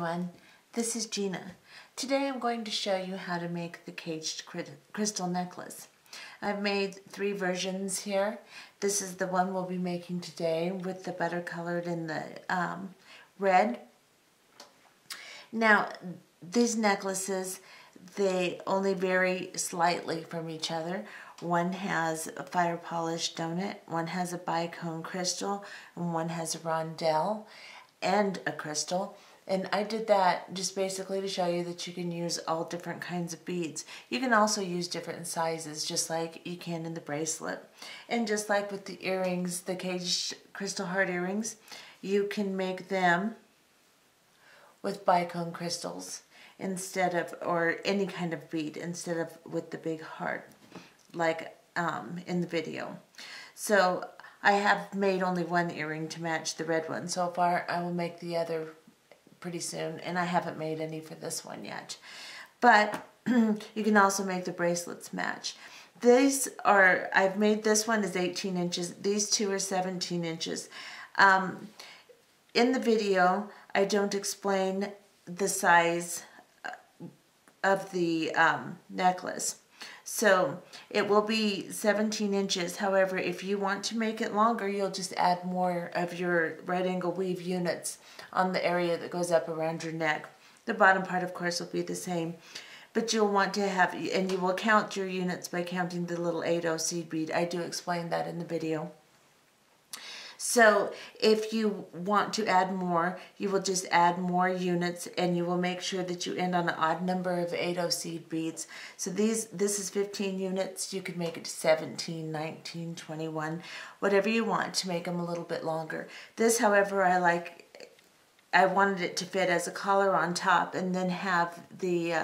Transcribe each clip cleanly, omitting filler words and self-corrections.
everyone, this is Gina. Today I'm going to show you how to make the caged crystal necklace. I've made 3 versions here. This is the one we'll be making today with the butter colored and the red. Now these necklaces, they only vary slightly from each other. One has a fire polished donut, one has a bicone crystal, and one has a rondelle and a crystal. And I did that just basically to show you that you can use all different kinds of beads. You can also use different sizes, just like you can in the bracelet. And just like with the earrings, the caged crystal heart earrings, you can make them with bicone crystals instead of, or any kind of bead instead of with the big heart, like in the video. So I have made only one earring to match the red one so far. I will make the other pretty soon, and I haven't made any for this one yet. But you can also make the bracelets match. These are, I've made this one is 18 inches. These two are 17 inches. In the video, I don't explain the size of the necklace. So it will be 17 inches. However, if you want to make it longer, you'll just add more of your right angle weave units on the area that goes up around your neck. The bottom part, of course, will be the same. But you'll want to have, and you will count your units by counting the little 8/0 seed bead. I do explain that in the video. So if you want to add more, you will just add more units, and you will make sure that you end on an odd number of 8/0 seed beads. So this is 15 units. You could make it 17, 19, 21, whatever you want to make them a little bit longer. This, however, I wanted it to fit as a collar on top and then have the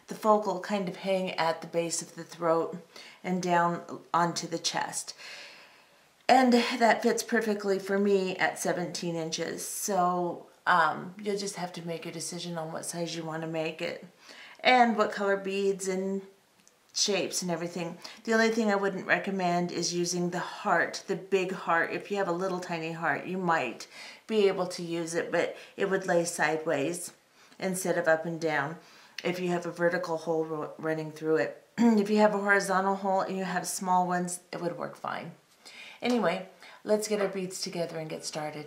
focal kind of hang at the base of the throat and down onto the chest. And that fits perfectly for me at 17 inches. So you'll just have to make a decision on what size you want to make it and what color beads and shapes and everything. The only thing I wouldn't recommend is using the heart, the big heart. If you have a little tiny heart, you might be able to use it, but it would lay sideways instead of up and down if you have a vertical hole running through it. If you have a horizontal hole and you have small ones, it would work fine. Anyway, let's get our beads together and get started.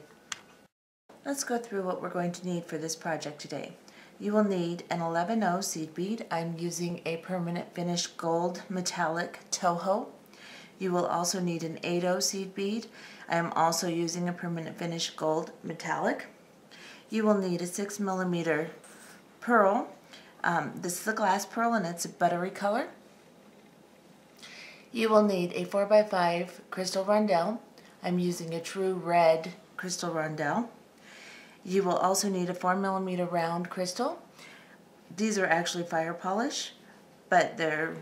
Let's go through what we're going to need for this project today. You will need an 11/0 seed bead. I'm using a permanent finish gold metallic Toho. You will also need an 8/0 seed bead. I am also using a permanent finish gold metallic. You will need a 6mm pearl. This is a glass pearl and it's a buttery color. You will need a 4x5 crystal rondelle. I'm using a true red crystal rondelle. You will also need a 4mm round crystal. These are actually fire polish, but they're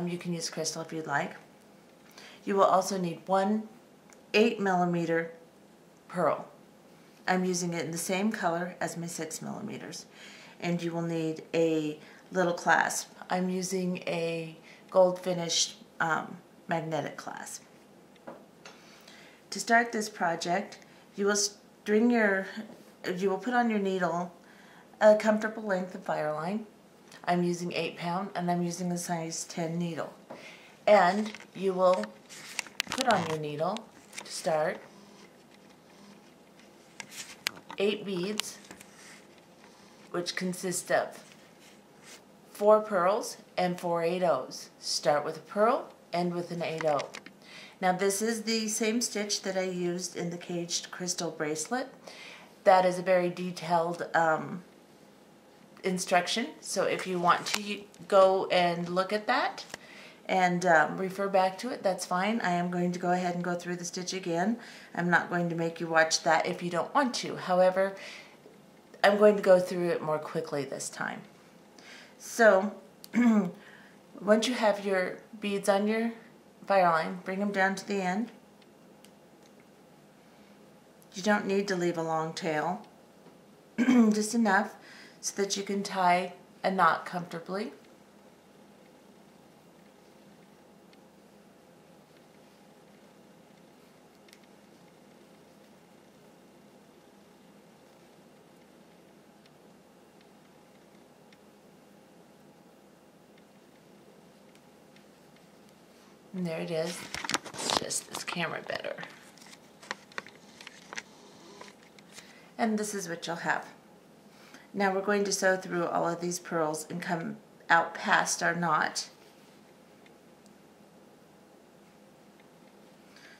you can use crystal if you'd like. You will also need one 8mm pearl. I'm using it in the same color as my 6mm. And you will need a little clasp. I'm using a gold finished magnetic clasp. To start this project, you will put on your needle a comfortable length of fire line. I'm using 8 pound and I'm using a size 10 needle. And you will put on your needle to start 8 beads, which consist of 4 pearls and 4 8/0s. Start with a pearl, end with an 8/0. Now this is the same stitch that I used in the caged crystal bracelet. That is a very detailed instruction, so if you want to go and look at that and refer back to it, that's fine. I am going to go ahead and go through the stitch again. I'm not going to make you watch that if you don't want to. However, I'm going to go through it more quickly this time. So once you have your beads on your fire line, bring them down to the end. You don't need to leave a long tail, just enough so that you can tie a knot comfortably. And there it is. It's just this camera better. And this is what you'll have. Now we're going to sew through all of these pearls and come out past our knot.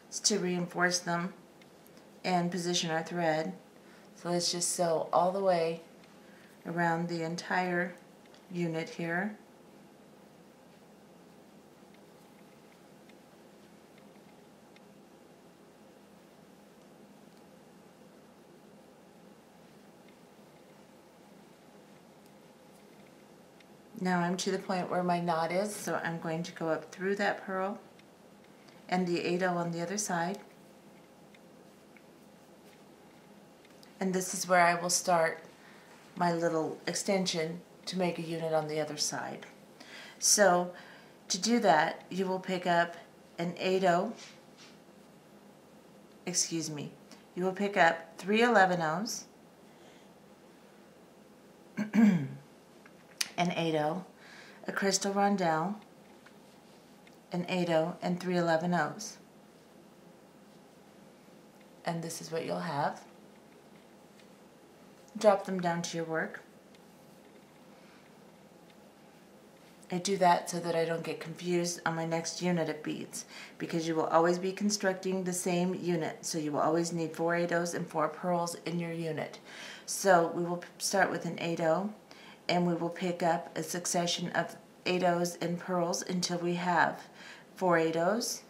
It's to reinforce them and position our thread. So let's just sew all the way around the entire unit here. Now I'm to the point where my knot is, so I'm going to go up through that pearl and the 8/0 on the other side. And this is where I will start my little extension to make a unit on the other side. So to do that, you will pick up an 8/0, you will pick up 3 11/0s, an 8/0, a crystal rondelle, an 8/0, and 3 11/0s. And this is what you'll have. Drop them down to your work. I do that so that I don't get confused on my next unit of beads, because you will always be constructing the same unit, so you will always need 4 8/0s and 4 pearls in your unit. So we will start with an 8/0, and we will pick up a succession of 8/0s and pearls until we have 4 8/0s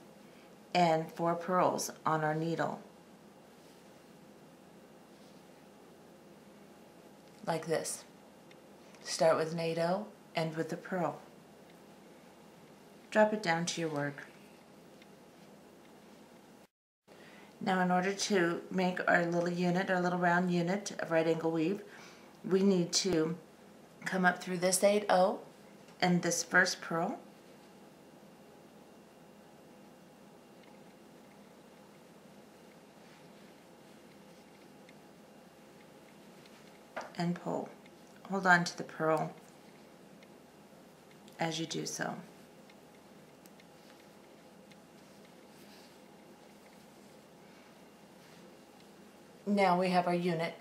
and 4 pearls on our needle. Like this. Start with an 8/0, end with a pearl. Drop it down to your work. Now in order to make our little unit, our little round unit of right angle weave, we need to come up through this 8/0 and this first pearl, and pull. Hold on to the pearl as you do so. Now we have our unit.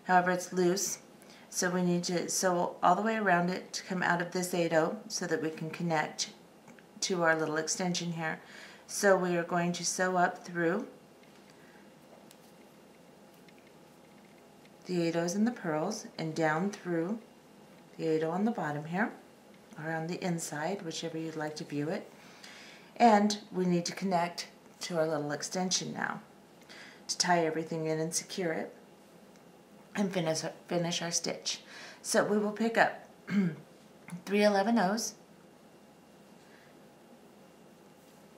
However, it's loose, so we need to sew all the way around it to come out of this 8/0 so that we can connect to our little extension here. So we are going to sew up through the 8/0s and the pearls, and down through the 8/0 on the bottom here, or on the inside, whichever you'd like to view it. And we need to connect to our little extension now to tie everything in and secure it and finish our stitch. So we will pick up 3 11/0s,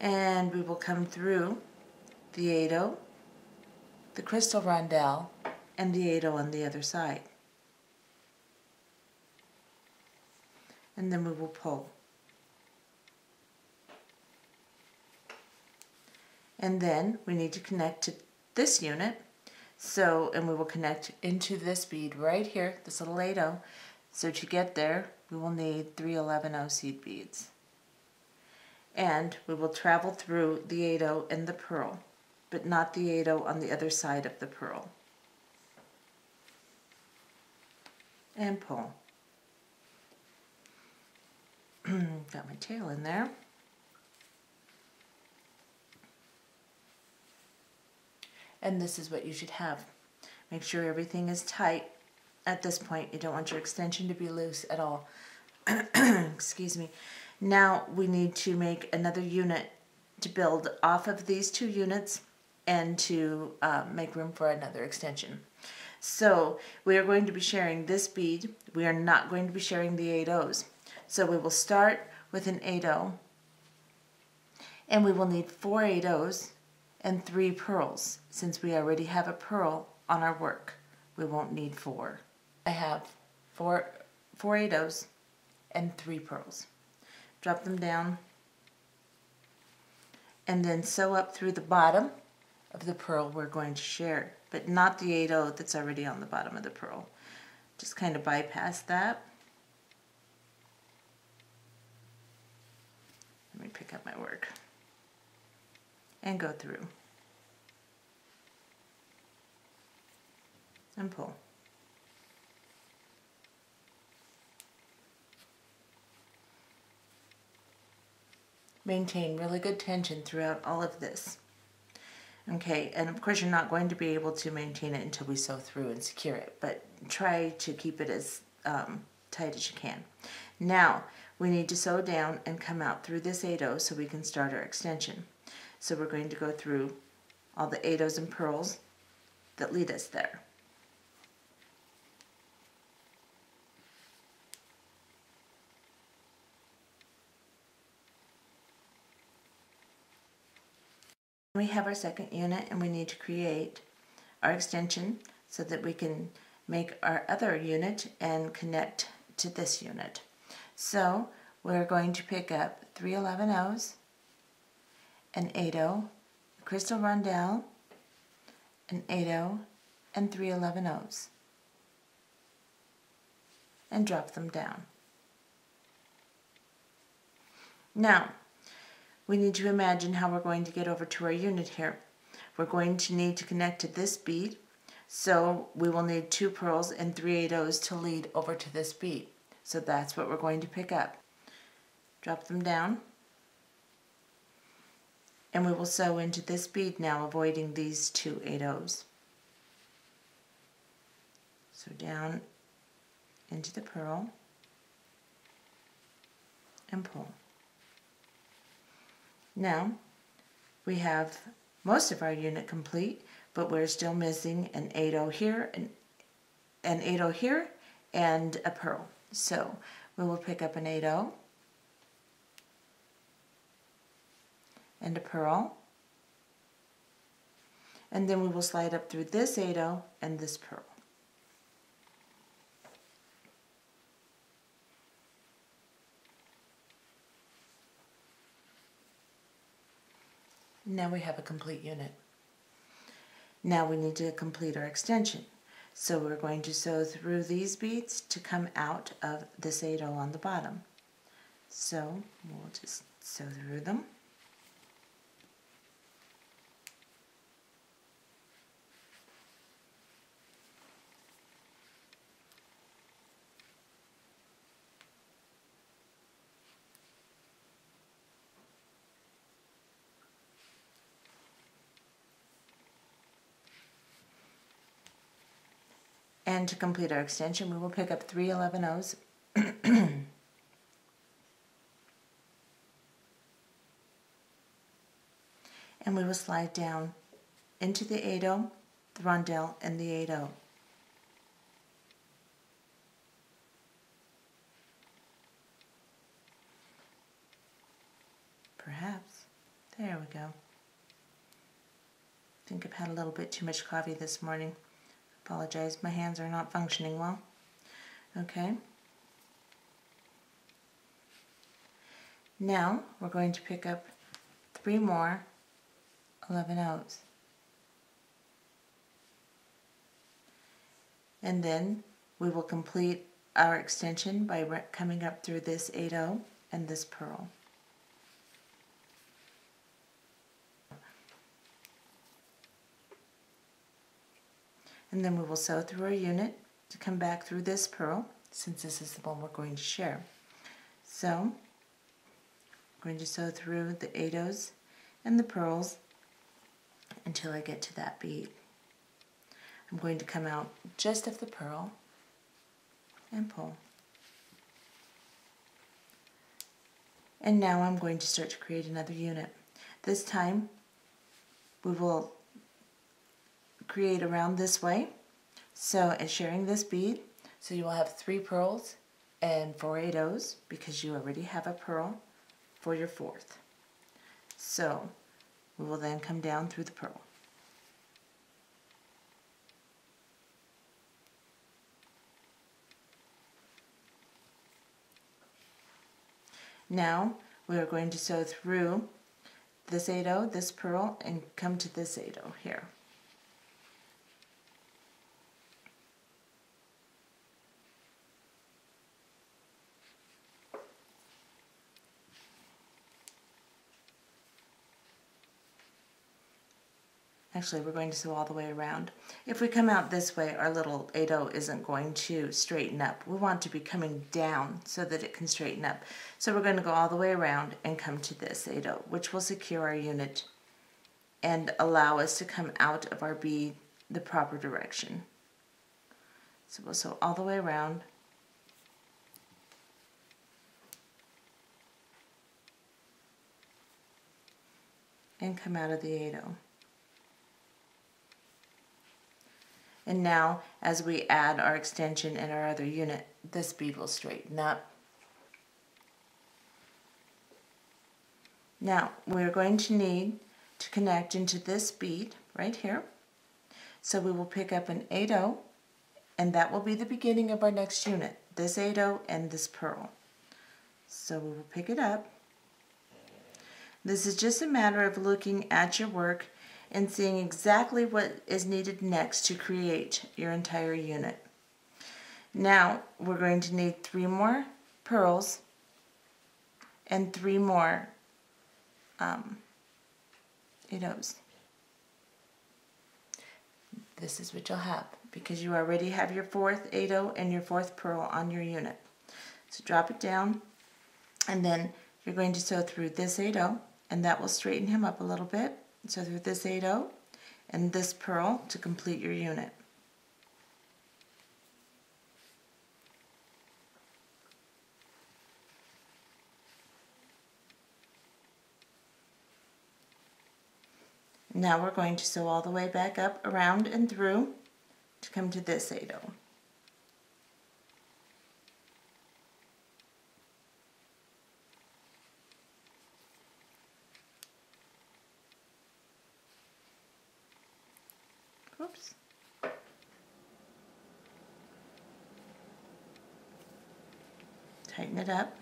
and we will come through the 8/0, the crystal rondelle, and the 8/0 on the other side. And then we will pull. And then we need to connect to this unit, and we will connect into this bead right here, this little 8/0. So to get there, we will need 3 11/0 seed beads. And we will travel through the 8/0 and the pearl, but not the 8/0 on the other side of the pearl. And pull. Got my tail in there. And this is what you should have. Make sure everything is tight. At this point, you don't want your extension to be loose at all. Excuse me. Now we need to make another unit to build off of these 2 units and to make room for another extension. So we are going to be sharing this bead. We are not going to be sharing the 8/0s. So we will start with an 8/0, and we will need 4 8/0s and 3 pearls. Since we already have a pearl on our work, we won't need 4. I have 4 8/0s and 3 pearls. Drop them down, and then sew up through the bottom of the pearl we're going to share, but not the 8/0 that's already on the bottom of the pearl. Just kind of bypass that. Let me pick up my work. and go through and pull. Maintain really good tension throughout all of this. Okay, and of course you're not going to be able to maintain it until we sew through and secure it, but try to keep it as tight as you can. Now, we need to sew down and come out through this 8/0 so we can start our extension. So we're going to go through all the 8/0s and purls that lead us there. We have our second unit and we need to create our extension so that we can make our other unit and connect to this unit. So we're going to pick up 3 11/0s, an 8/0, a crystal roundel, an 8/0, and 3 11/0s, and drop them down. Now, we need to imagine how we're going to get over to our unit here. We're going to need to connect to this bead, so we will need 2 purls and 3 8/0s to lead over to this bead. So that's what we're going to pick up. Drop them down, and we will sew into this bead now, avoiding these 2 8/0s. So down into the purl and pull. Now we have most of our unit complete, but we're still missing an 8/0 here, an 8/0 here, and a purl. So we will pick up an 8/0 and a purl, and then we will slide up through this 8/0 and this purl. Now we have a complete unit. Now we need to complete our extension. So we're going to sew through these beads to come out of this 8/0 on the bottom. So we'll just sew through them. And to complete our extension, we will pick up 3 11/0s and we will slide down into the 8/0, the rondelle, and the 8/0. Perhaps. There we go. I think I've had a little bit too much coffee this morning. Apologize, my hands are not functioning well. Okay. Now we're going to pick up 3 more 11/0s. And then we will complete our extension by coming up through this 8/0 and this purl. And then we will sew through our unit to come back through this purl, since this is the one we're going to share. So I'm going to sew through the 8/0s and the purls until I get to that bead. I'm going to come out just of the purl and pull. And now I'm going to start to create another unit. This time we will create around this way, so and sharing this bead, so you will have 3 purls and 4 8/0s because you already have a purl for your 4th. So we will then come down through the purl. Now we are going to sew through this 8/0, this purl, and come to this 8/0 here. Actually, we're going to sew all the way around. If we come out this way, our little 8/0 isn't going to straighten up. We want to be coming down so that it can straighten up. So we're going to go all the way around and come to this 8/0, which will secure our unit and allow us to come out of our bead the proper direction. So we'll sew all the way around. And come out of the 8/0. And now, as we add our extension and our other unit, this bead will straighten up. Now, we're going to need to connect into this bead right here. So we will pick up an 8/0, and that will be the beginning of our next unit, this 8/0 and this purl. So we will pick it up. This is just a matter of looking at your work and seeing exactly what is needed next to create your entire unit. Now we're going to need 3 more purls and 3 more 8/0s. This is what you'll have because you already have your 4th 8/0 and your 4th purl on your unit. So drop it down, and then you're going to sew through this 8/0, and that will straighten him up a little bit. So through this 8/0 and this purl to complete your unit. Now we're going to sew all the way back up, around and through to come to this 8/0. Oops. Tighten it up.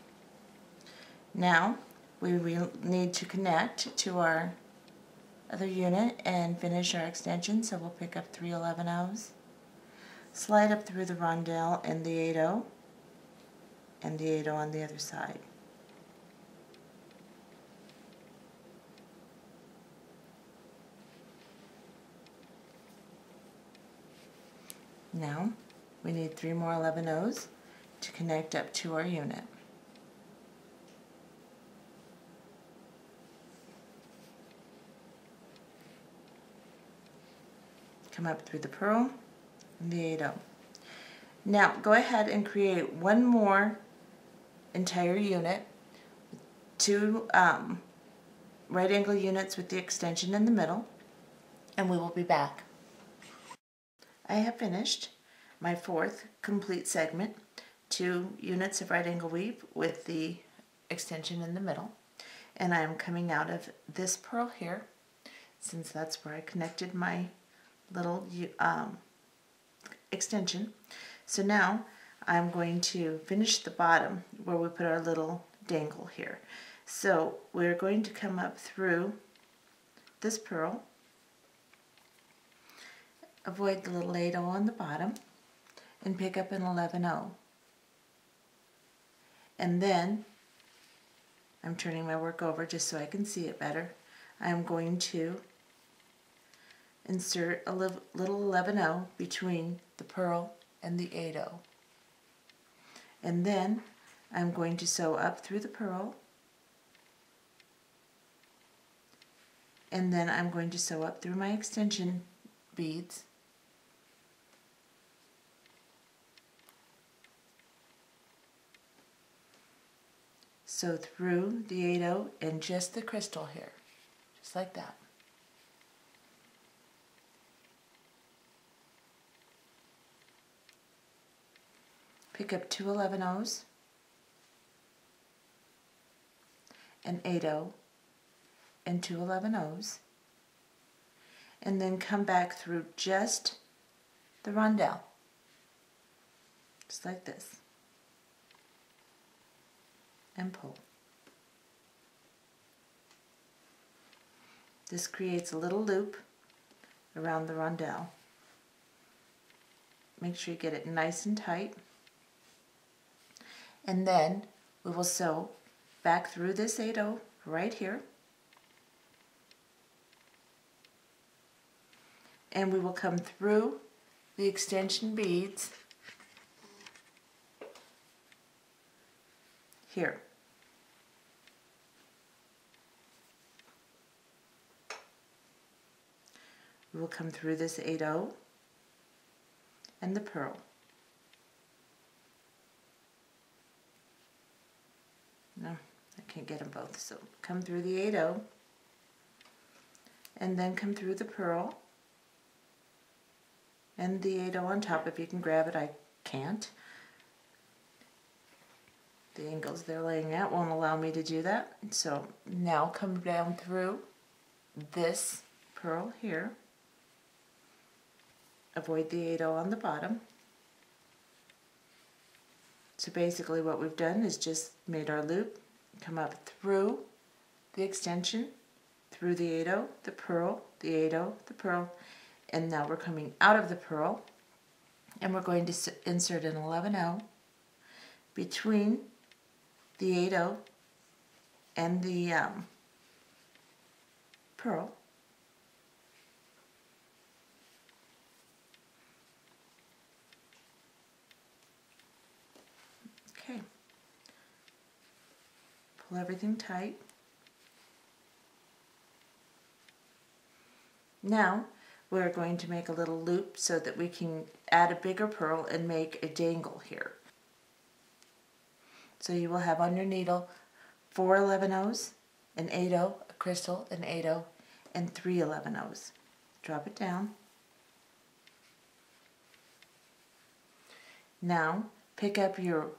Now we will need to connect to our other unit and finish our extension, so we'll pick up 3 11/0s, slide up through the rondelle and the 8/0 and the 8/0 on the other side. Now we need 3 more 11/0s to connect up to our unit. Come up through the purl and the 8/0. Now go ahead and create 1 more entire unit, 2 right angle units with the extension in the middle, and we will be back. I have finished my 4th complete segment, 2 units of right angle weave with the extension in the middle, and I am coming out of this purl here, since that's where I connected my little extension. So now I'm going to finish the bottom where we put our little dangle here. So we're going to come up through this purl, avoid the little 8/0 on the bottom, and pick up an 11/0. And then I'm turning my work over just so I can see it better. I'm going to insert a little 11/0 between the purl and the 8/0. And then I'm going to sew up through the purl, and then I'm going to sew up through my extension beads, sew through the 8/0 and just the crystal here, just like that. Pick up 2 11/0s, an 8/0, and 2 11/0s, and then come back through just the rondelle, just like this, and pull. This creates a little loop around the rondelle. Make sure you get it nice and tight. And then we will sew back through this 8/0 right here. and we will come through the extension beads here. We will come through this 8/0 and the pearl. No, I can't get them both. So come through the 8/0 and then come through the pearl and the 8/0 on top. If you can grab it, I can't. The angles they're laying out won't allow me to do that. So now come down through this pearl here. Avoid the 8/0 on the bottom. So basically what we've done is just made our loop, come up through the extension, through the 8/0, the pearl, the 8/0, the pearl, and now we're coming out of the pearl, and we're going to insert an 11/0 between the 8/0 and the pearl. Okay. Pull everything tight. Now we're going to make a little loop so that we can add a bigger pearl and make a dangle here. So you will have on your needle 4 11/0s, an 8/0, a crystal, an 8/0, and 3 11/0s. Drop it down. Now pick up your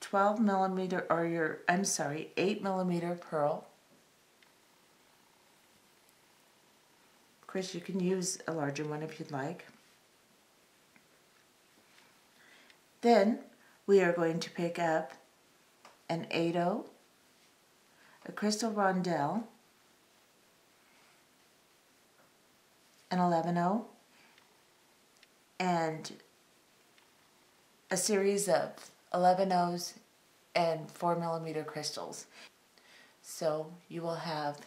12 millimeter or your, 8 millimeter pearl. Of course, you can use a larger one if you'd like. Then we are going to pick up an 8/0, a crystal rondelle, an 11/0, and a series of 11/0s and 4 millimeter crystals. So you will have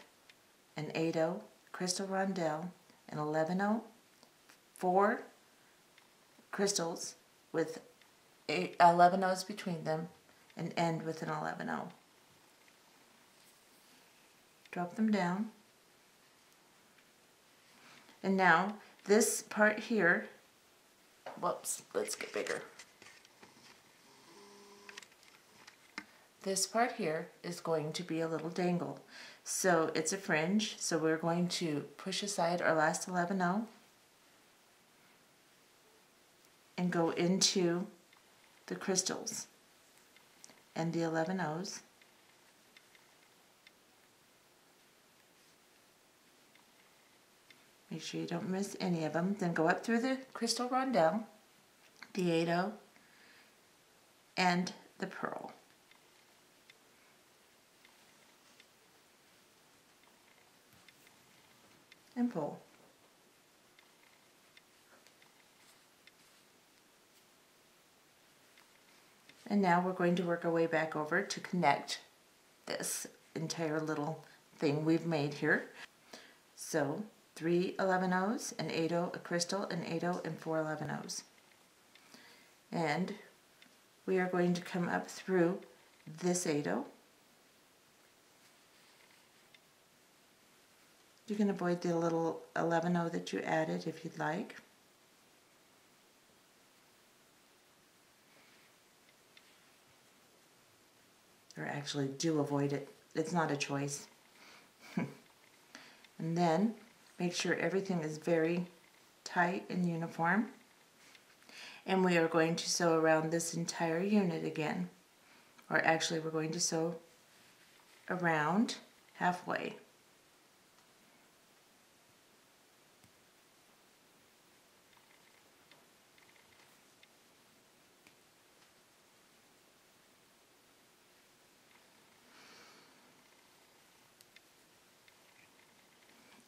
an 8/0, crystal rondelle, an 11/0, 4 crystals with 11/0s between them, and end with an 11/0. Drop them down. And now this part here, whoops, let's get bigger. This part here is going to be a little dangle. So it's a fringe, so we're going to push aside our last 11/0 and go into the crystals and the 11/0s. Make sure you don't miss any of them. Then go up through the crystal rondelle, the 8/0, and the pearl. And pull. And now we're going to work our way back over to connect this entire little thing we've made here. So 3 11/0s, an 8/0, a crystal, an 8/0, and 4 11/0s. And we are going to come up through this 8/0. You can avoid the little 11/0 that you added if you'd like. Or actually do avoid it. It's not a choice. And then make sure everything is very tight and uniform. And we are going to sew around this entire unit again. Or actually we're going to sew around halfway.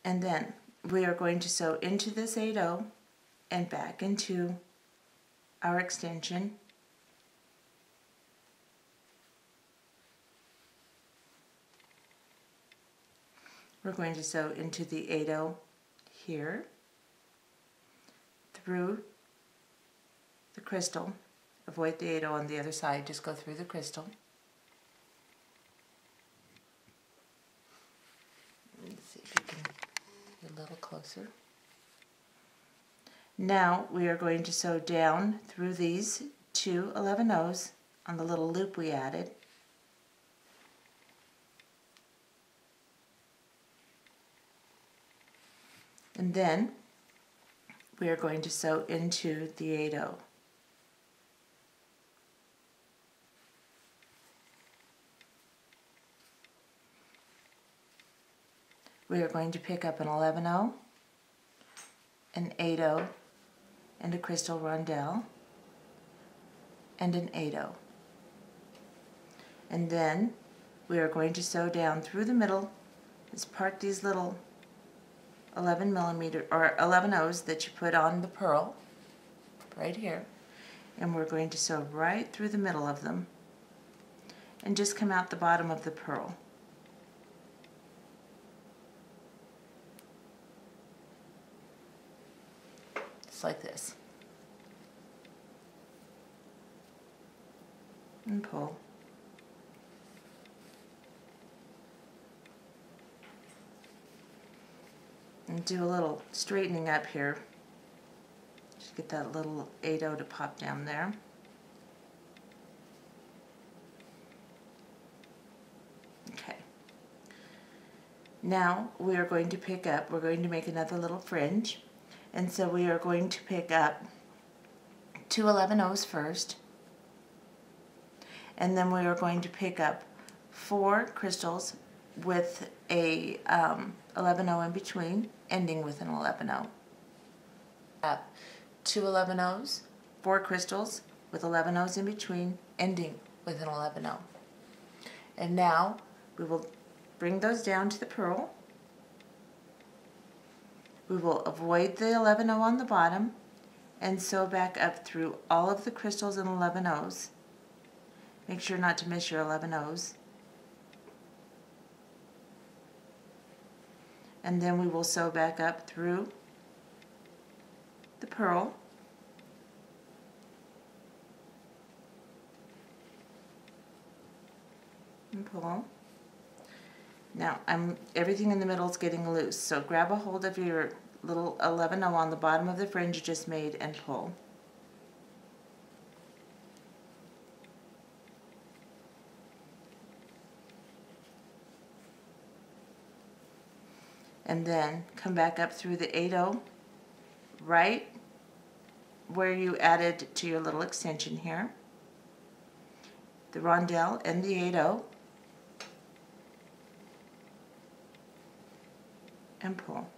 And then we are going to sew into this 8/0 and back into our extension. We're going to sew into the 8/0 here through the crystal. Avoid the 8-0 on the other side, just go through the crystal. Let's see if you can get a little closer. Now we are going to sew down through these 2 11-0s on the little loop we added. And then we are going to sew into the 8-0. We are going to pick up an 11-0, an 8-0, and a crystal rondelle, and an 8-0. And then we are going to sew down through the middle. Just part these little 11mm or 11-0s that you put on the purl right here, and we're going to sew right through the middle of them and just come out the bottom of the purl. Just like this. And pull. And do a little straightening up here. Just get that little 8-0 to pop down there. Okay. Now we are going to pick up, we're going to make another little fringe. And so we are going to pick up 2 11-0s first. And then we are going to pick up 4 crystals with a 11-0 in between, ending with an 11-0. 2 11-0s, 4 crystals with 11-0s in between, ending with an 11-0. And now we will bring those down to the purl. We will avoid the 11-0 on the bottom and sew back up through all of the crystals and 11-0s. Make sure not to miss your 11-0s. And then we will sew back up through the purl. And pull. Now everything in the middle is getting loose, so grab a hold of your little 11-0 on the bottom of the fringe you just made and pull. And then come back up through the 8-0 right where you added to your little extension here, the rondelle and the 8-0, and pull.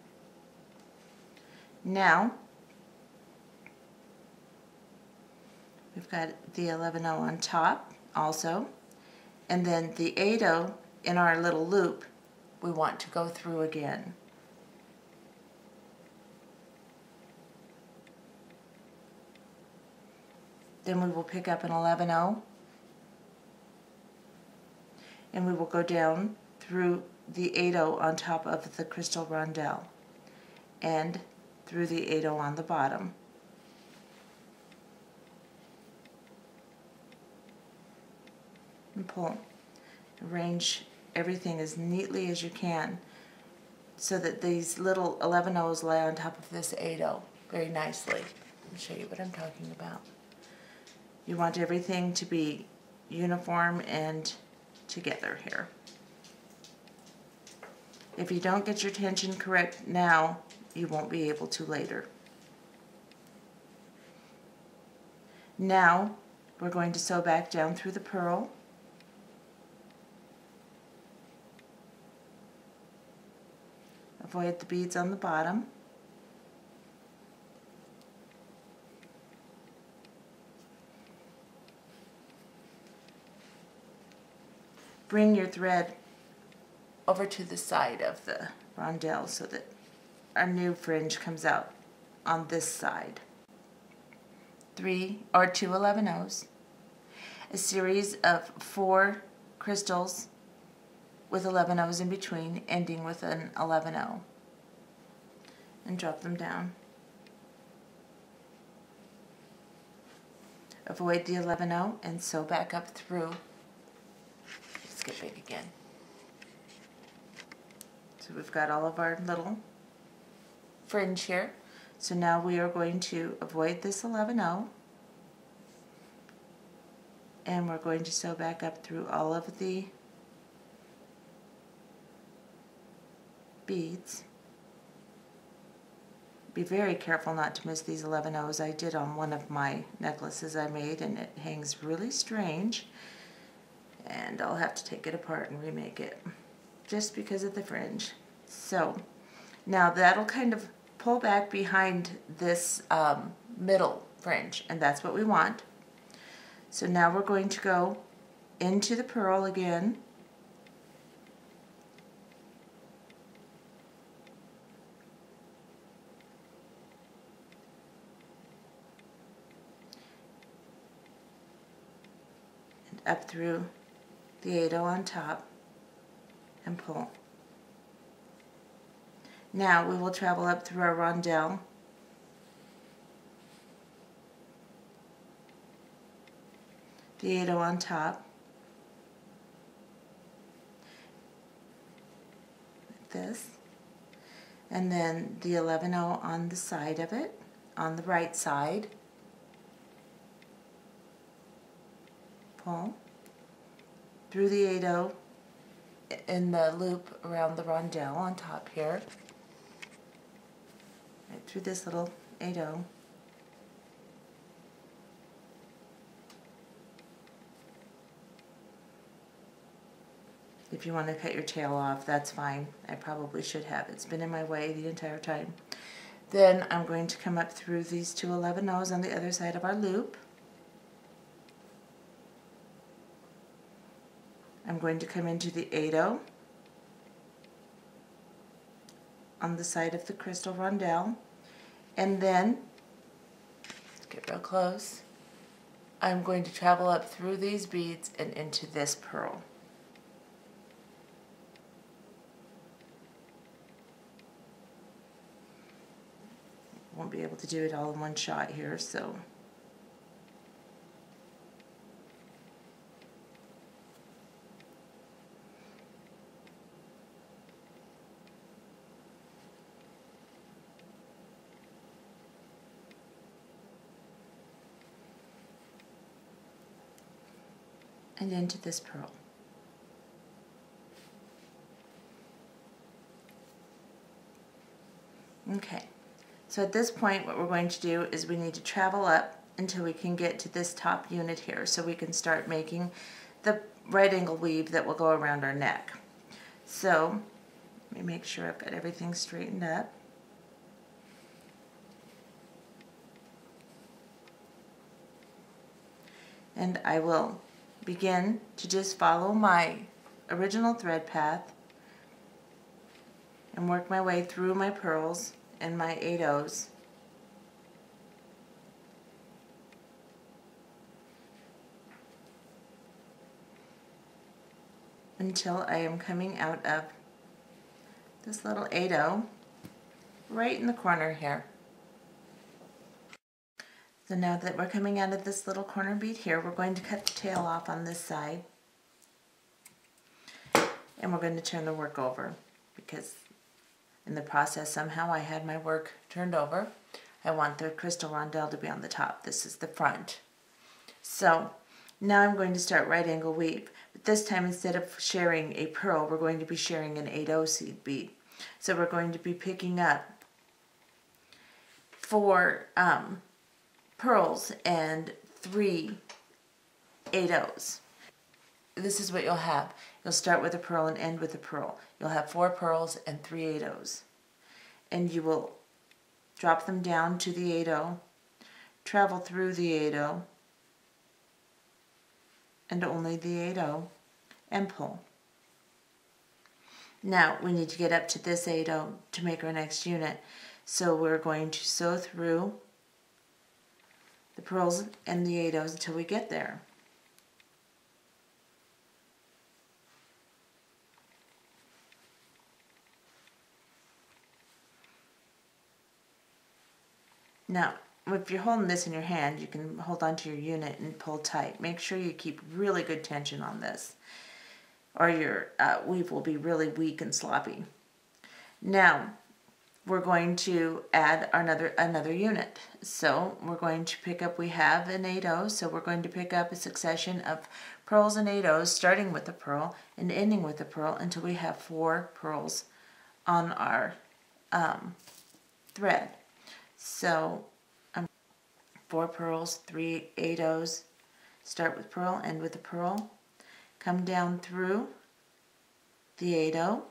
Now we've got the 11-0 on top also, and then the 8-0 in our little loop we want to go through again. Then we will pick up an 11-0 and we will go down through the 8-0 on top of the crystal rondelle and through the 8-0 on the bottom. And pull. Arrange everything as neatly as you can so that these little 11-0s lie on top of this 8-0 very nicely. I'll show you what I'm talking about. You want everything to be uniform and together here. If you don't get your tension correct now, you won't be able to later. Now we're going to sew back down through the purl. Avoid the beads on the bottom. Bring your thread over to the side of the rondelle so that our new fringe comes out on this side. 3 or 2 11-0s, a series of 4 crystals with 11-0s in between, ending with an 11-0, and drop them down. avoid the 11-0 and sew back up through. Let's get big again. So we've got all of our little fringe here. So now we are going to avoid this 11-0 and we're going to sew back up through all of the beads. Be very careful not to miss these 11-0s. I did on one of my necklaces I made and it hangs really strange, and I'll have to take it apart and remake it just because of the fringe. So now that'll kind of pull back behind this middle fringe, and that's what we want. So now we're going to go into the purl again, and up through the 8-0 on top and pull. Now we will travel up through our rondelle, the 8-0 on top, like this, and then the 11-0 on the side of it, on the right side, pull, through the 8-0 in the loop around the rondelle on top here, right through this little 8-0, if you want to cut your tail off, that's fine. I probably should have. It's been in my way the entire time. Then I'm going to come up through these two 11-0s on the other side of our loop. I'm going to come into the 8-0 on the side of the crystal rondelle, and then, let's get real close, I'm going to travel up through these beads and into this purl. Won't be able to do it all in one shot here, so and into this purl. Okay. So at this point what we're going to do is we need to travel up until we can get to this top unit here so we can start making the right angle weave that will go around our neck. So let me make sure I've got everything straightened up. And I will begin to just follow my original thread path and work my way through my purls and my 8-0s until I am coming out of this little 8-0 right in the corner here. So now that we're coming out of this little corner bead here, we're going to cut the tail off on this side, and we're going to turn the work over because in the process somehow I had my work turned over. I want the crystal rondelle to be on the top. This is the front. So now I'm going to start right angle weave, but this time instead of sharing a purl, we're going to be sharing an 8-0 seed bead. So we're going to be picking up 4 pearls and 3 8-0s. This is what you'll have. You'll start with a pearl and end with a pearl. You'll have 4 pearls and 3 8-0s. And you will drop them down to the 8-0, travel through the 8-0, and only the 8-0, and pull. Now we need to get up to this 8-0 to make our next unit. So we're going to sew through the pearls and the 8-0s until we get there. Now, if you're holding this in your hand, you can hold onto your unit and pull tight. Make sure you keep really good tension on this, or your weave will be really weak and sloppy. Now, we're going to add another unit. So we're going to pick up, we have an 8/0, so we're going to pick up a succession of pearls and 8/0s, starting with a pearl and ending with a pearl until we have 4 pearls on our thread. So 4 pearls, 3 8/0s, start with pearl, end with a pearl, come down through the 8/0,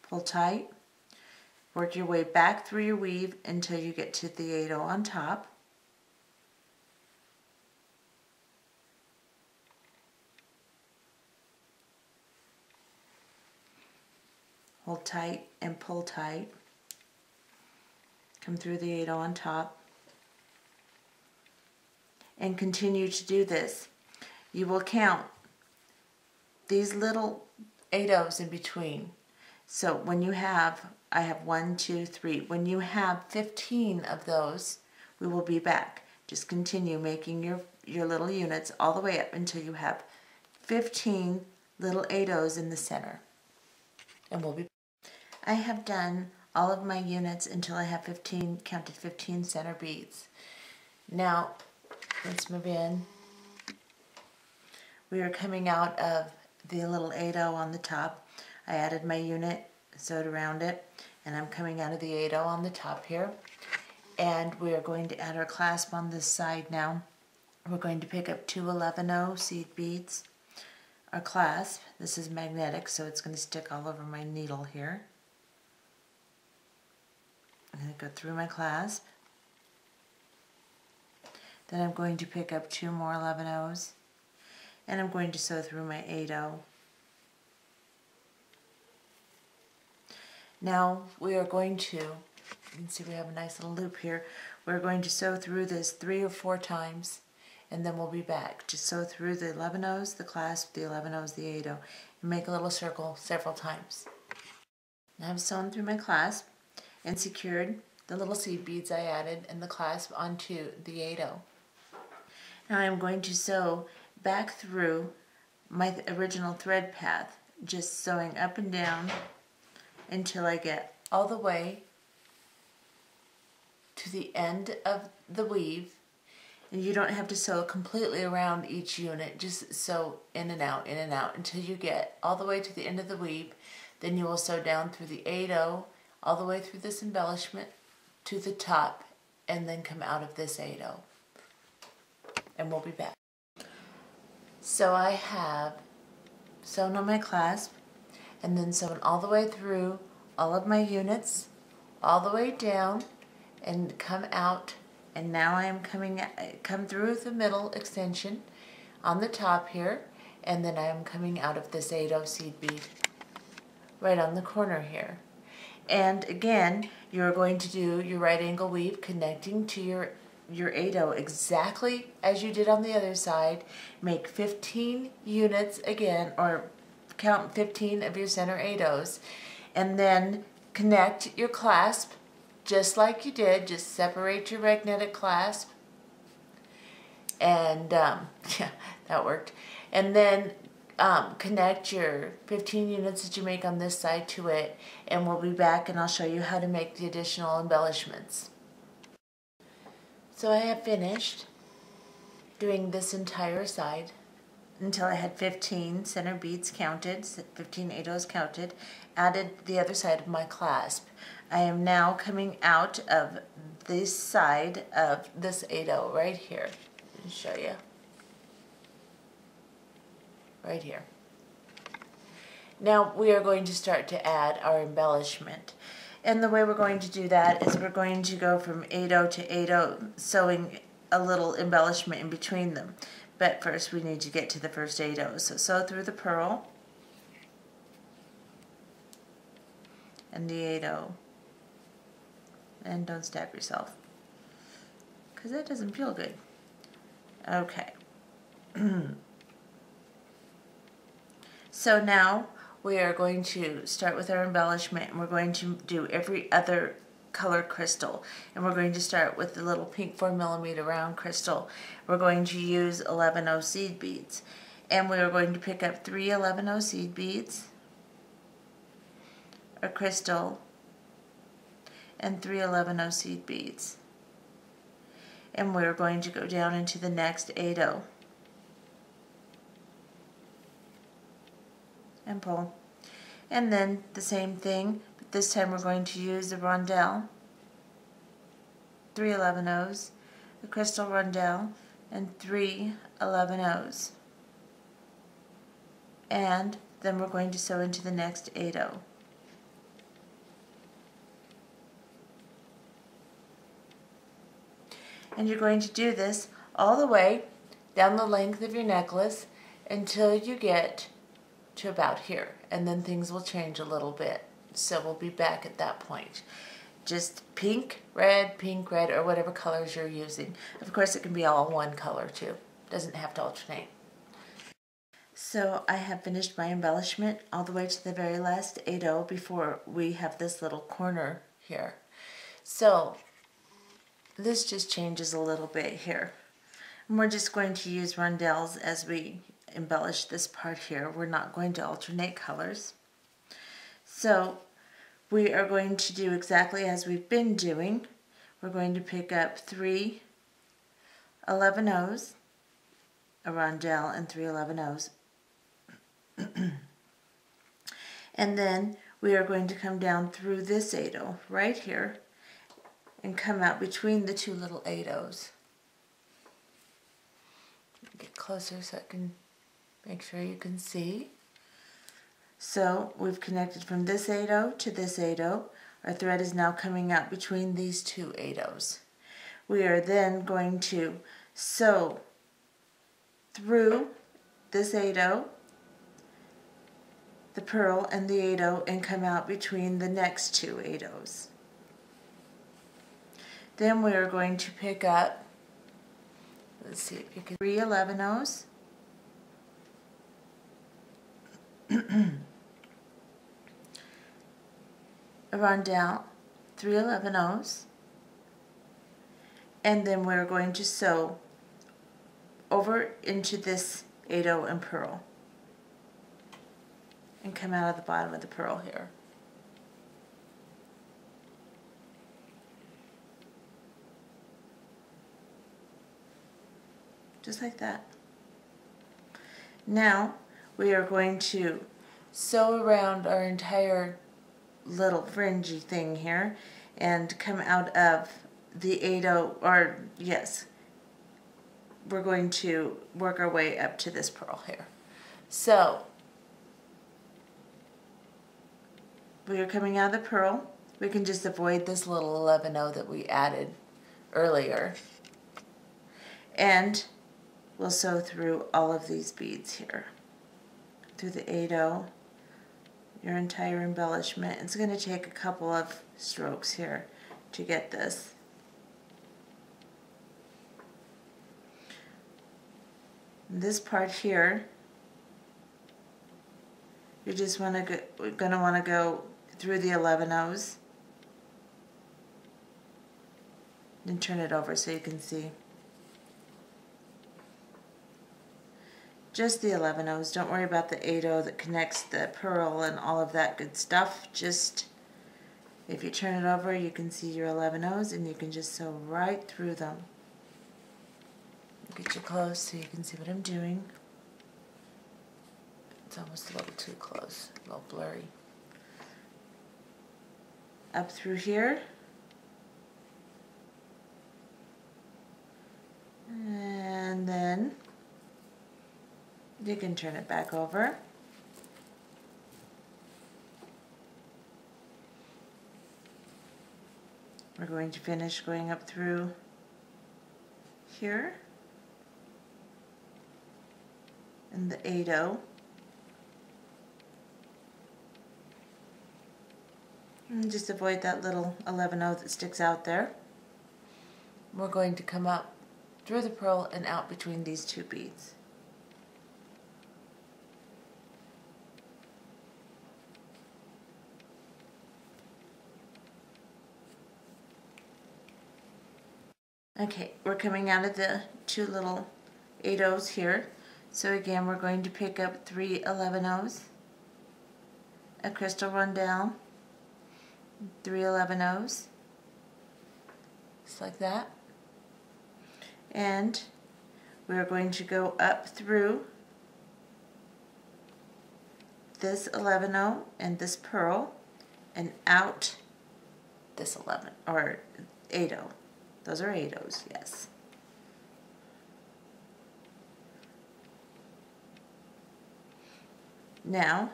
pull tight, work your way back through your weave until you get to the 8/0 on top. Hold tight and pull tight. Come through the 8/0 on top. And continue to do this. You will count these little 8/0s in between. So when you have, I have 1, 2, 3. When you have 15 of those, we will be back. Just continue making your little units all the way up until you have 15 little 8/0s in the center. And we'll be back. I have done all of my units until I have 15, counted 15 center beads. Now, let's move in. We are coming out of the little 8/0 on the top. I added my unit, sewed around it, and I'm coming out of the 8/0 on the top here. And we are going to add our clasp on this side now. We're going to pick up 2 11/0 seed beads. Our clasp, this is magnetic, so it's going to stick all over my needle here. I'm going to go through my clasp. Then I'm going to pick up 2 more 11/0s, and I'm going to sew through my 8/0. Now we are going to, you can see we have a nice little loop here. We're going to sew through this 3 or 4 times, and then we'll be back. Just sew through the 11/0s, the clasp, the 11/0s, the 8/0, and make a little circle several times. Now I've sewn through my clasp and secured the little seed beads I added and the clasp onto the 8/0. Now I'm going to sew back through my original thread path, just sewing up and down until I get all the way to the end of the weave. And you don't have to sew completely around each unit, just sew in and out until you get all the way to the end of the weave. Then you will sew down through the 8/0 all the way through this embellishment to the top, and then come out of this 8/0. And we'll be back. So I have sewn on my clasp and then sewn all the way through all of my units, all the way down, and come out. And now I am come through the middle extension on the top here, and then I am coming out of this 8/0 seed bead right on the corner here. And again, you're going to do your right angle weave connecting to your 8/0 exactly as you did on the other side. Make 15 units again, or count 15 of your center 8/0s, and then connect your clasp just like you did. Just separate your magnetic clasp, and yeah, that worked. And then connect your 15 units that you make on this side to it, and we'll be back and I'll show you how to make the additional embellishments. So I have finished doing this entire side until I had 15 center beads counted, 15 8/0s counted, added the other side of my clasp. I am now coming out of this side of this 8/0 right here. Let me show you. Right here. Now we are going to start to add our embellishment. And the way we're going to do that is we're going to go from 8/0 to 8/0, sewing a little embellishment in between them. But first we need to get to the first 8/0. So sew through the pearl and the 8/0. And don't stab yourself, because that doesn't feel good. Okay. So now we are going to start with our embellishment, and we're going to do every other colored crystal, and we're going to start with the little pink 4mm round crystal. We're going to use 11O seed beads, and we are going to pick up 3 11O seed beads, a crystal, and 3 11O seed beads, and we're going to go down into the next 8O and pull, and then the same thing, but this time we're going to use the roundel, 3 11Os, the crystal roundel, and 3 11Os, and then we're going to sew into the next 8O. And you're going to do this all the way down the length of your necklace until you get to about here, and then things will change a little bit. So we'll be back at that point. Just pink, red, or whatever colors you're using. Of course, it can be all one color too. Doesn't have to alternate. So I have finished my embellishment all the way to the very last 8O before we have this little corner here. So this just changes a little bit here. And we're just going to use roundels as we embellish this part here. We're not going to alternate colors. So we are going to do exactly as we've been doing. We're going to pick up 3 11Os, a roundel, and 3 11Os. And then we are going to come down through this 8O right here and come out between the 2 little 8Os. Get closer so I can make sure you can see. So we've connected from this 8O to this 8O. Our thread is now coming out between these 2 8Os. We are then going to sew through this 8O, the purl, and the 8O, and come out between the next 2 8Os. Then we are going to pick up, let's see if you can, 3 11Os, a roundel, 3 11Os, and then we're going to sew over into this 8O and purl and come out of the bottom of the purl here. Just like that. Now we are going to sew around our entire little fringy thing here and come out of the 8O, or yes, we're going to work our way up to this purl here. So we are coming out of the purl. We can just avoid this little 11O that we added earlier, and we'll sew through all of these beads here, through the 8O, your entire embellishment. It's going to take a couple of strokes here to get this. This part here, you're just going to want to go through the 11Os and turn it over so you can see. Just the 11Os. Don't worry about the 8O that connects the purl and all of that good stuff. Just, if you turn it over, you can see your 11Os, and you can just sew right through them. Get you close so you can see what I'm doing. It's almost a little too close, a little blurry. Up through here. And then you can turn it back over. We're going to finish going up through here and the 8O. And just avoid that little 11O that sticks out there. We're going to come up through the purl and out between these 2 beads. Okay, we're coming out of the two little 8/0s here. So again, we're going to pick up 3 11/0s, a crystal rondelle, 3 11/0s, just like that. And we're going to go up through this 11/0 and this pearl and out this 11 or 8/0. Those are 8/0s, yes. Now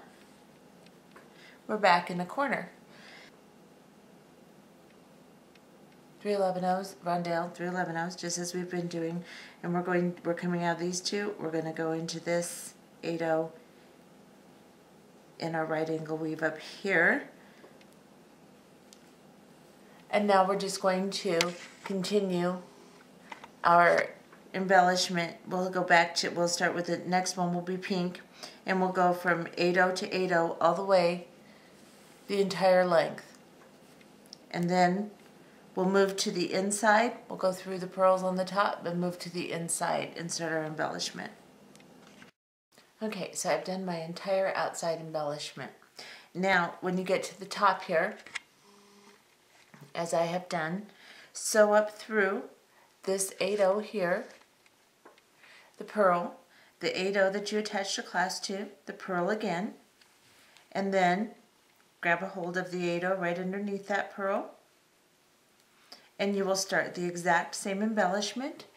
we're back in the corner. 3 11/0s, rondelle, 3 11/0s, just as we've been doing, and we're coming out of these two. We're going to go into this 8/0 in our right angle weave up here. And now we're just going to continue our embellishment. We'll start with the next one will be pink, and we'll go from 8/0 to 8/0 all the way the entire length. And then we'll move to the inside. We'll go through the pearls on the top and move to the inside and start our embellishment. Okay, so I've done my entire outside embellishment. Now, when you get to the top here, as I have done, sew up through this 8/0 here, the pearl, the 8/0 that you attached your clasp to, the pearl again, and then grab a hold of the 8/0 right underneath that pearl, and you will start the exact same embellishment,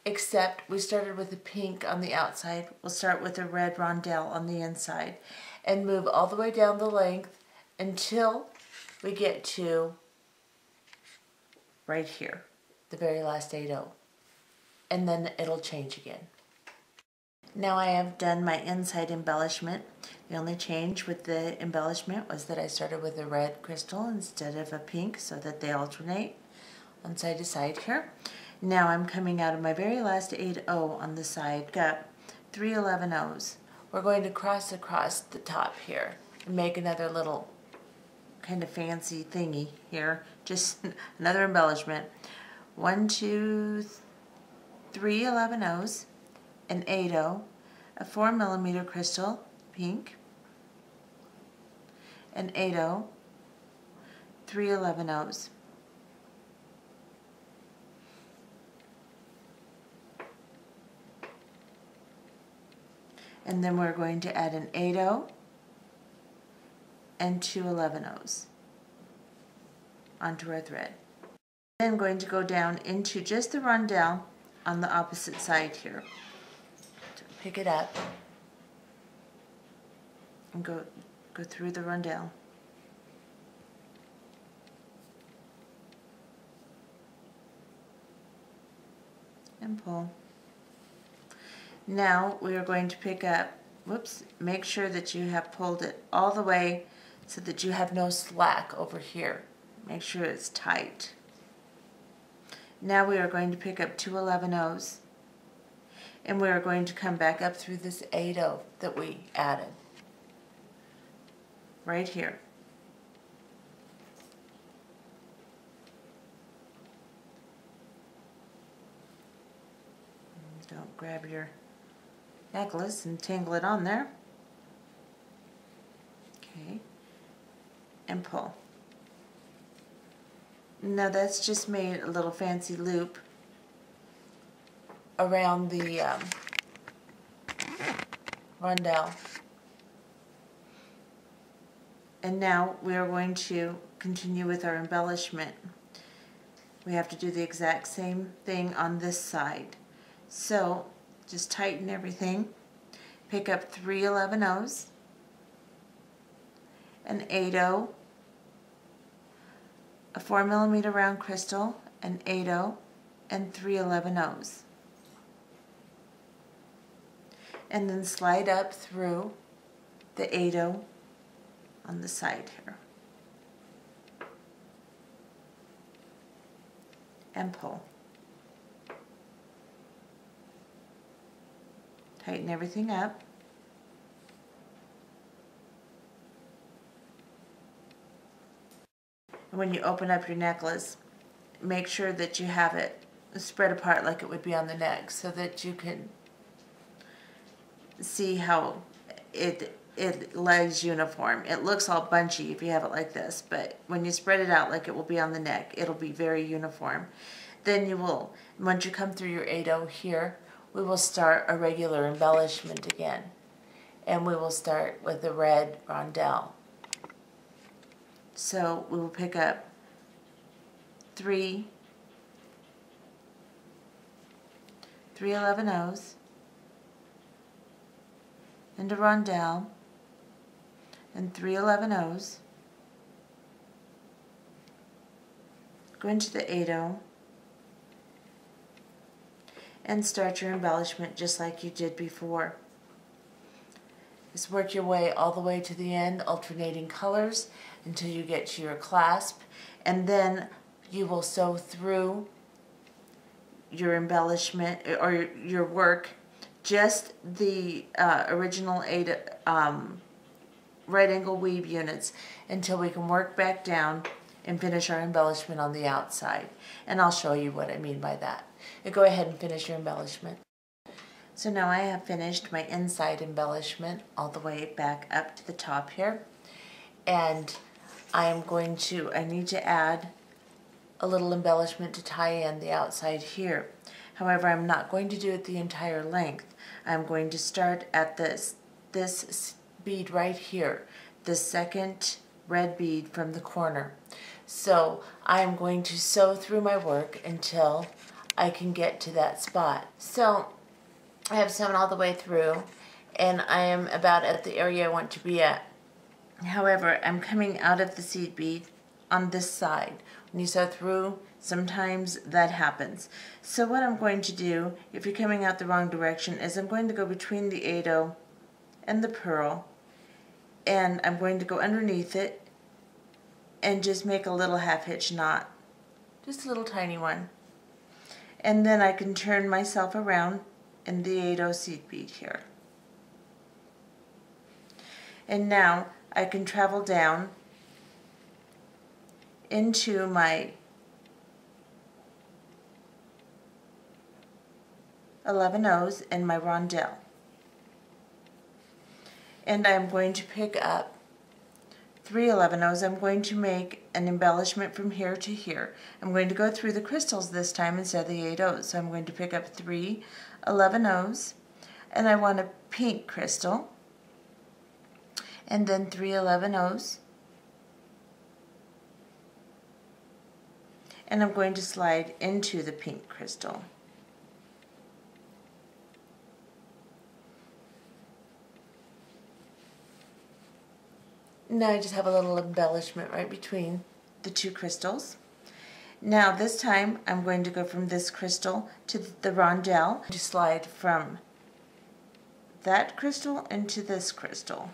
except we started with a pink on the outside. We'll start with a red rondelle on the inside and move all the way down the length until we get to right here, the very last 8/0, and then it'll change again. Now I have done my inside embellishment. The only change with the embellishment was that I started with a red crystal instead of a pink so that they alternate on side to side here. Now I'm coming out of my very last 8/0 on the side. Got 3 11/0s. We're going to cross across the top here and make another little kind of fancy thingy here. Just another embellishment. 1 2 3 11/0s, an 8/0, a 4mm crystal, pink, an 8/0, 3 11/0s. And then we're going to add an 8/0 and 2 11/0s onto our thread. Then I'm going to go down into just the rondelle on the opposite side here. So pick it up and go through the rondelle. And pull. Now we are going to pick up, make sure that you have pulled it all the way so that you have no slack over here. Make sure it's tight. Now we are going to pick up 2 11/0s, and we are going to come back up through this 8/0 that we added right here. Don't grab your necklace and tangle it on there. Okay, and pull. Now that's just made a little fancy loop around the rondelle. And now we are going to continue with our embellishment. We have to do the exact same thing on this side. So just tighten everything. Pick up 3 11/0s, an 8/0, a 4mm round crystal, an 8/0, and 3 11/0s. And then slide up through the 8/0 on the side here. And pull. Tighten everything up. And when you open up your necklace, make sure that you have it spread apart like it would be on the neck, so that you can see how it lays uniform. It looks all bunchy if you have it like this, but when you spread it out like it will be on the neck, it'll be very uniform. Then you will, once you come through your 8/0 here, we will start a regular embellishment again. And we will start with the red rondelle. So we will pick up 3 11/0s and a rondelle and 3 11/0s. Go into the 8/0 and start your embellishment just like you did before. Just work your way all the way to the end, alternating colors until you get to your clasp, and then you will sew through your embellishment or your work, just the original 8 right angle weave units, until we can work back down and finish our embellishment on the outside. And I'll show you what I mean by that. And go ahead and finish your embellishment. So now I have finished my inside embellishment all the way back up to the top here, and I need to add a little embellishment to tie in the outside here. However, I'm not going to do it the entire length. I'm going to start at this bead right here, the second red bead from the corner. So I'm going to sew through my work until I can get to that spot. So I have sewn all the way through, and I am about at the area I want to be at. However, I'm coming out of the seed bead on this side. When you sew through, sometimes that happens. So what I'm going to do, if you're coming out the wrong direction, is I'm going to go between the 8/0 and the purl, and I'm going to go underneath it and just make a little half hitch knot, just a little tiny one. And then I can turn myself around in the 8/0 seed bead here. And now I can travel down into my 11/0s and my rondelle. And I'm going to pick up 3 11/0s. I'm going to make an embellishment from here to here. I'm going to go through the crystals this time instead of the 8/0s. So I'm going to pick up 3 11/0s, and I want a pink crystal, and then 3 11/0s, and I'm going to slide into the pink crystal. Now I just have a little embellishment right between the two crystals. Now this time I'm going to go from this crystal to the rondelle, to slide from that crystal into this crystal.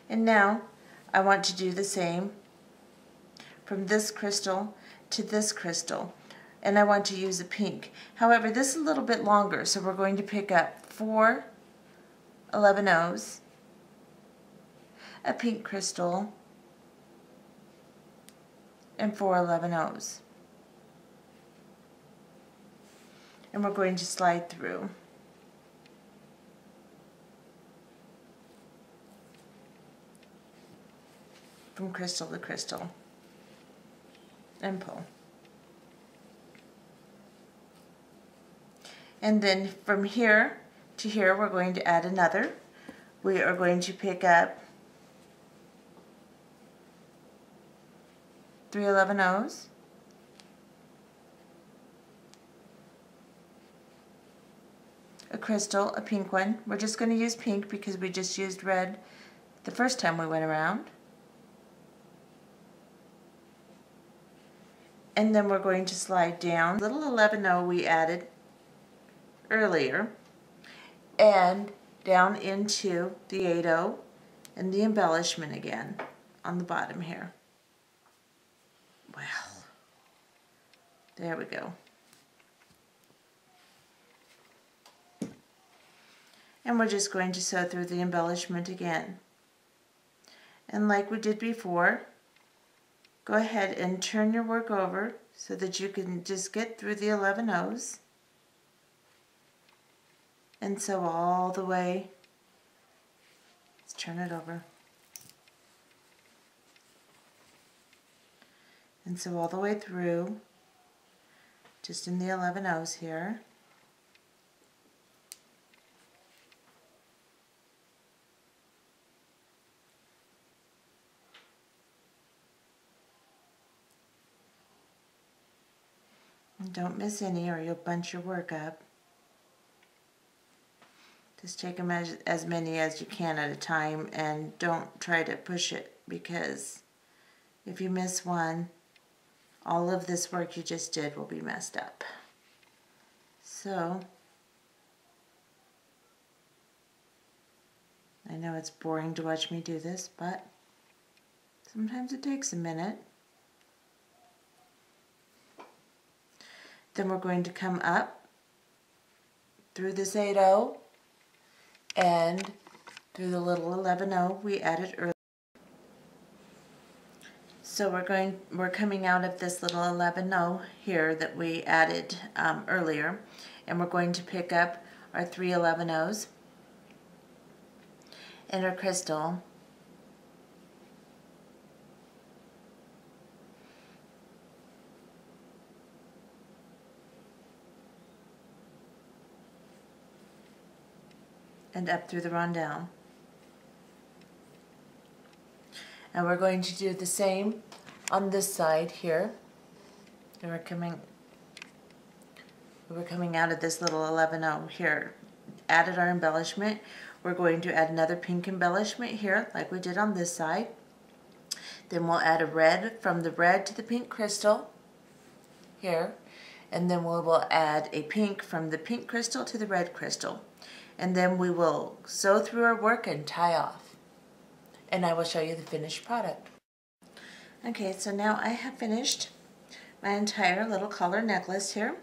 And now I want to do the same from this crystal to this crystal, and I want to use a pink. However, this is a little bit longer, so we're going to pick up 4 11/0s, a pink crystal, and 4 11/0s. And we're going to slide through. From crystal to crystal and pull. And then from here to here we're going to add another. We are going to pick up 3 11/0s, a crystal, a pink one. We're just going to use pink because we just used red the first time we went around. And then we're going to slide down little 11/0 we added earlier, and down into the 8/0 and the embellishment again on the bottom here. Well, there we go. And we're just going to sew through the embellishment again. And like we did before, go ahead and turn your work over so that you can just get through the 11 O's and sew all the way. Let's turn it over. And sew all the way through, just in the 11 O's here. And don't miss any or you'll bunch your work up. Just take them as many as you can at a time, and don't try to push it, because if you miss one, all of this work you just did will be messed up. So, I know it's boring to watch me do this, but sometimes it takes a minute. Then we're going to come up through this 8-0 and through the little 11-0 we added earlier. So we're coming out of this little 11-0 here that we added earlier, and we're going to pick up our 3 11-0s and our crystal, and up through the rondelle. And we're going to do the same on this side here. And we're coming out of this little 11-0 here. Added our embellishment. We're going to add another pink embellishment here, like we did on this side. Then we'll add a red, from the red to the pink crystal here. And then we will add a pink from the pink crystal to the red crystal. And then we will sew through our work and tie off. And I will show you the finished product. Okay, so now I have finished my entire little collar necklace here.